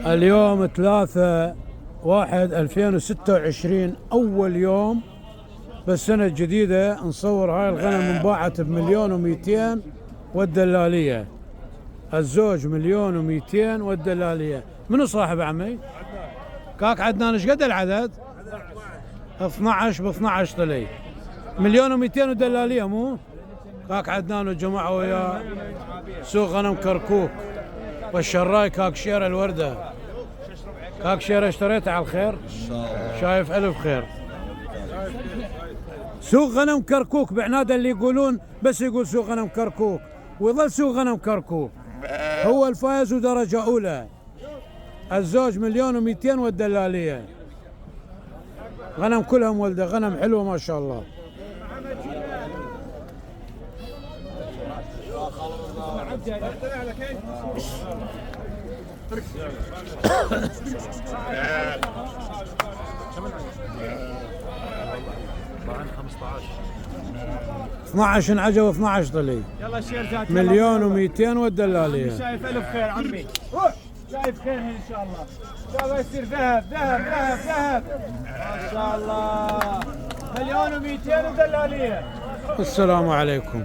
اليوم 3/1/2026 أول يوم بالسنة الجديدة. نصور هاي الغنم انباعت ب1,200,000 والدلالية الزوج 1,200,000 والدلالية. منو صاحب عمي؟ كاك عدنان. ايش قد العدد؟ 12 ب12 طلي 1,200,000 ودلالية. مو كاك عدنان والجماعة وياه سوق غنم كركوك والشراي. كاك شيرة الوردة، كاك شيرة اشتريتها على الخير. شايف ألف خير. سوق غنم كركوك بعناد اللي يقولون بس يقول سوق غنم كركوك ويظل سوق غنم كركوك. هو الفائز ودرجة أولى. الزوج 1,200,000 والدلالية. غنم كلها مولدة، غنم حلوة ما شاء الله. اثناش انعجب و12 طلي. يلا شير جات 1,200,000 والدلالية. شايف ألف خير عمي. روح شايف خير ان شاء الله. ان شاء الله يصير ذهب ذهب ذهب ذهب ما شاء الله. 1,200,000 ودلالية. السلام عليكم.